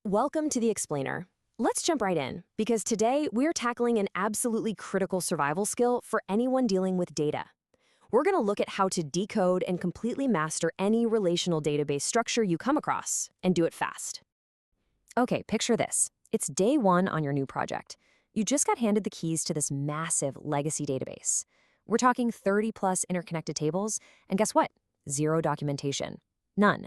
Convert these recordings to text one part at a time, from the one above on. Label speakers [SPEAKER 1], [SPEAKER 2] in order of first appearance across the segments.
[SPEAKER 1] Welcome to the Explainer. Let's jump right in, because today we're tackling an absolutely critical survival skill for anyone dealing with data. We're going to look at how to decode and completely master any relational database structure you come across, and do it fast. Okay, picture this. It's day one on your new project. You just got handed the keys to this massive legacy database. We're talking 30-plus interconnected tables, and guess what? Zero documentation. None.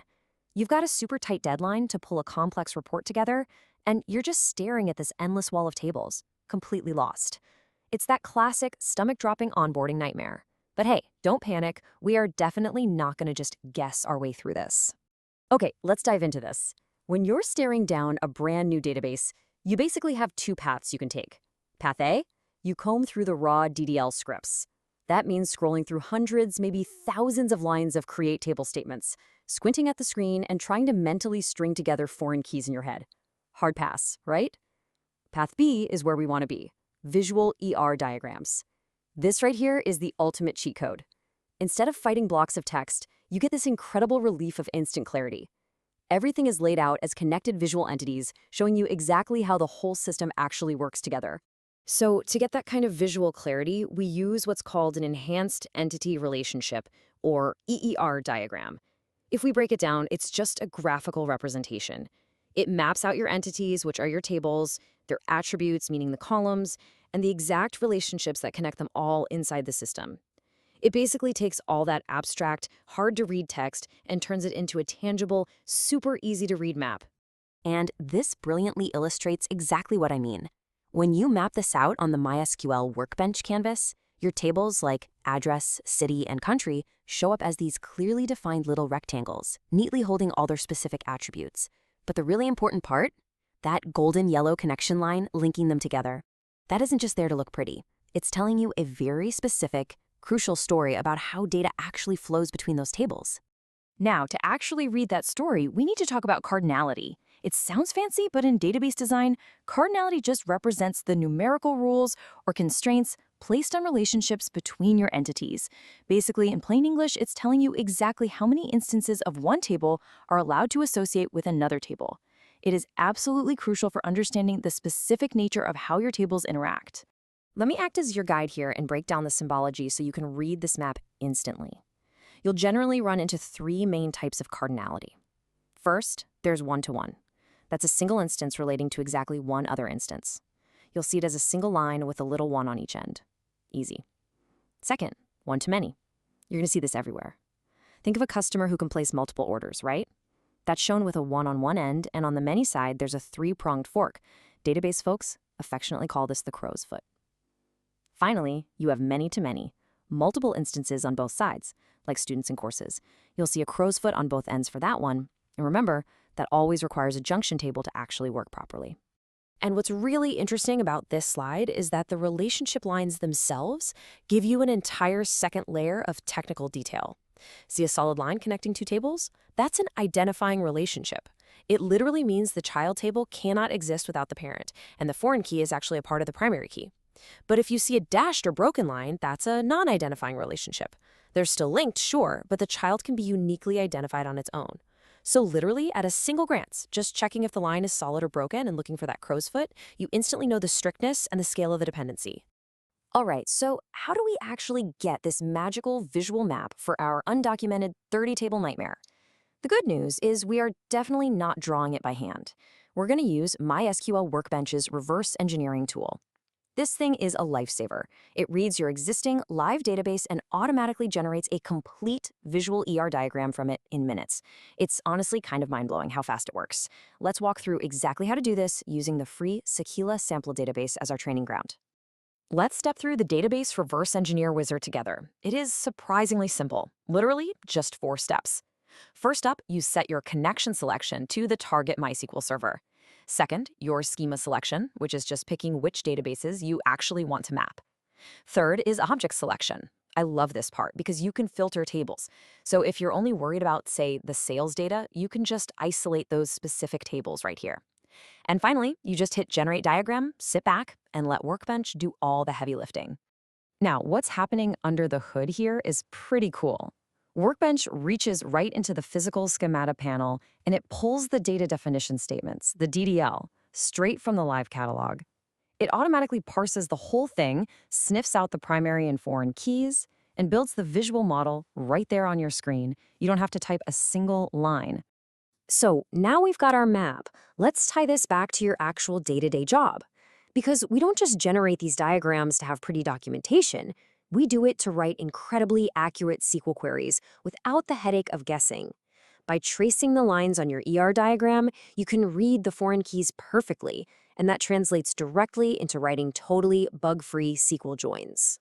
[SPEAKER 1] You've got a super tight deadline to pull a complex report together, and you're just staring at this endless wall of tables, completely lost. It's that classic stomach-dropping onboarding nightmare. But hey, don't panic. We are definitely not going to just guess our way through this. Okay, let's dive into this. When you're staring down a brand new database, you basically have two paths you can take. Path A, you comb through the raw DDL scripts. That means scrolling through hundreds, maybe thousands of lines of create table statements, squinting at the screen and trying to mentally string together foreign keys in your head. Hard pass, right? Path B is where we want to be. Visual ER diagrams. This right here is the ultimate cheat code. Instead of fighting blocks of text, you get this incredible relief of instant clarity. Everything is laid out as connected visual entities, showing you exactly how the whole system actually works together. So to get that kind of visual clarity, we use what's called an enhanced entity relationship, or EER diagram. If we break it down, it's just a graphical representation. It maps out your entities, which are your tables, their attributes, meaning the columns, and the exact relationships that connect them all inside the system. It basically takes all that abstract, hard-to-read text and turns it into a tangible, super easy-to-read map. And this brilliantly illustrates exactly what I mean. When you map this out on the MySQL Workbench canvas, your tables like address, city, and country show up as these clearly defined little rectangles, neatly holding all their specific attributes. But the really important part? That golden yellow connection line linking them together. That isn't just there to look pretty. It's telling you a very specific, crucial story about how data actually flows between those tables. Now, to actually read that story, we need to talk about cardinality. It sounds fancy, but in database design, cardinality just represents the numerical rules or constraints placed on relationships between your entities. Basically, in plain English, it's telling you exactly how many instances of one table are allowed to associate with another table. It is absolutely crucial for understanding the specific nature of how your tables interact. Let me act as your guide here and break down the symbology so you can read this map instantly. You'll generally run into three main types of cardinality. First, there's one-to-one. That's a single instance relating to exactly one other instance. You'll see it as a single line with a little one on each end. Easy. Second, one-to-many. You're going to see this everywhere. Think of a customer who can place multiple orders, right? That's shown with a one on one end, and on the many side, there's a three-pronged fork. Database folks affectionately call this the crow's foot. Finally, you have many-to-many, multiple instances on both sides, like students and courses. You'll see a crow's foot on both ends for that one, and remember, that always requires a junction table to actually work properly. And what's really interesting about this slide is that the relationship lines themselves give you an entire second layer of technical detail. See a solid line connecting two tables? That's an identifying relationship. It literally means the child table cannot exist without the parent, and the foreign key is actually a part of the primary key. But if you see a dashed or broken line, that's a non-identifying relationship. They're still linked, sure, but the child can be uniquely identified on its own. So literally, at a single glance, just checking if the line is solid or broken and looking for that crow's foot, you instantly know the strictness and the scale of the dependency. All right, so how do we actually get this magical visual map for our undocumented 30-table nightmare? The good news is we are definitely not drawing it by hand. We're going to use MySQL Workbench's reverse engineering tool. This thing is a lifesaver. It reads your existing live database and automatically generates a complete visual ER diagram from it in minutes. It's honestly kind of mind-blowing how fast it works. Let's walk through exactly how to do this using the free Sequila sample database as our training ground. Let's step through the database reverse engineer wizard together. It is surprisingly simple, literally just 4 steps. First up, you set your connection selection to the target MySQL server. Second, your schema selection, which is just picking which databases you actually want to map. Third is object selection. I love this part because you can filter tables. So if you're only worried about, say, the sales data, you can just isolate those specific tables right here. And finally, you just hit Generate Diagram, sit back, and let Workbench do all the heavy lifting. Now, what's happening under the hood here is pretty cool. Workbench reaches right into the physical schemata panel and it pulls the data definition statements, the DDL, straight from the live catalog. It automatically parses the whole thing, sniffs out the primary and foreign keys, and builds the visual model right there on your screen. You don't have to type a single line. So now we've got our map. Let's tie this back to your actual day-to-day job. Because we don't just generate these diagrams to have pretty documentation, we do it to write incredibly accurate SQL queries without the headache of guessing. By tracing the lines on your ER diagram, you can read the foreign keys perfectly, and that translates directly into writing totally bug-free SQL joins.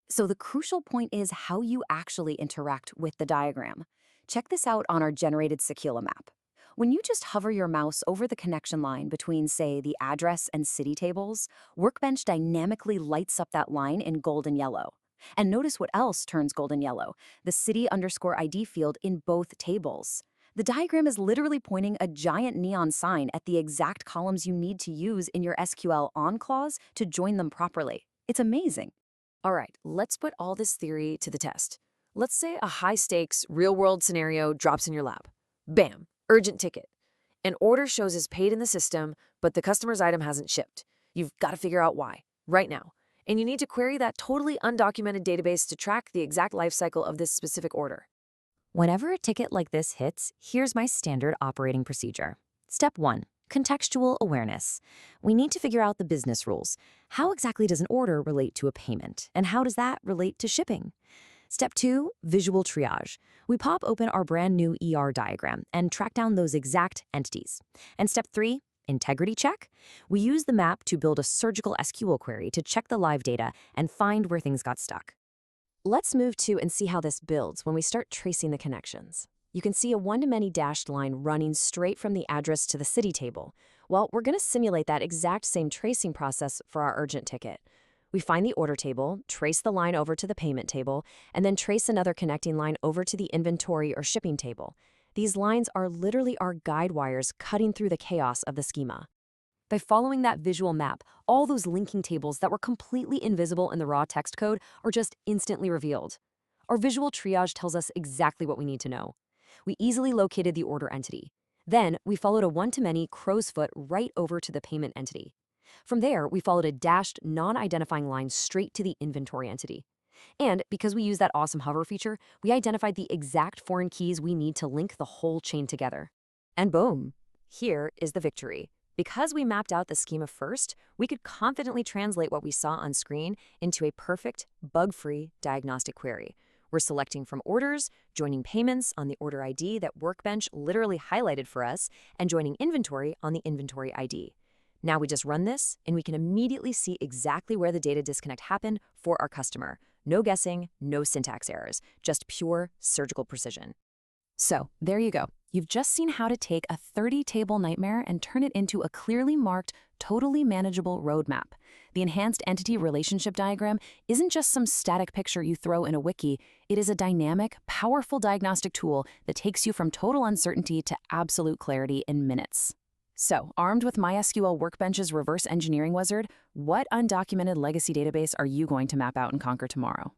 [SPEAKER 1] So the crucial point is how you actually interact with the diagram. Check this out on our generated Sequila map. When you just hover your mouse over the connection line between, say, the address and city tables, Workbench dynamically lights up that line in gold and yellow. And notice what else turns golden yellow, the city_ID field in both tables. The diagram is literally pointing a giant neon sign at the exact columns you need to use in your SQL on clause to join them properly. It's amazing. All right, let's put all this theory to the test. Let's say a high-stakes, real-world scenario drops in your lap. Bam, urgent ticket. An order shows as paid in the system, but the customer's item hasn't shipped. You've got to figure out why, right now. And you need to query that totally undocumented database to track the exact life cycle of this specific order. Whenever a ticket like this hits, here's my standard operating procedure. Step 1. Contextual awareness. We need to figure out the business rules. How exactly does an order relate to a payment? And how does that relate to shipping? Step 2. Visual triage. We pop open our brand new ER diagram and track down those exact entities. And step 3. Integrity check. We use the map to build a surgical SQL query to check the live data and find where things got stuck. Let's move to and see how this builds when we start tracing the connections. You can see a one-to-many dashed line running straight from the address to the city table. Well, we're going to simulate that exact same tracing process for our urgent ticket. We find the order table, trace the line over to the payment table, and then trace another connecting line over to the inventory or shipping table. These lines are literally our guide wires cutting through the chaos of the schema. By following that visual map, all those linking tables that were completely invisible in the raw text code are just instantly revealed. Our visual triage tells us exactly what we need to know. We easily located the order entity. Then, we followed a one-to-many crow's foot right over to the payment entity. From there, we followed a dashed, non-identifying line straight to the inventory entity. And because we use that awesome hover feature, we identified the exact foreign keys we need to link the whole chain together. And boom, here is the victory. Because we mapped out the schema first, we could confidently translate what we saw on screen into a perfect, bug-free diagnostic query. We're selecting from orders, joining payments on the order ID that Workbench literally highlighted for us, and joining inventory on the inventory ID. Now we just run this, and we can immediately see exactly where the data disconnect happened for our customer. No guessing, no syntax errors, just pure surgical precision. So, there you go. You've just seen how to take a 30-table nightmare and turn it into a clearly marked, totally manageable roadmap. The Enhanced Entity Relationship Diagram isn't just some static picture you throw in a wiki. It is a dynamic, powerful diagnostic tool that takes you from total uncertainty to absolute clarity in minutes. So, armed with MySQL Workbench's reverse engineering wizard, what undocumented legacy database are you going to map out and conquer tomorrow?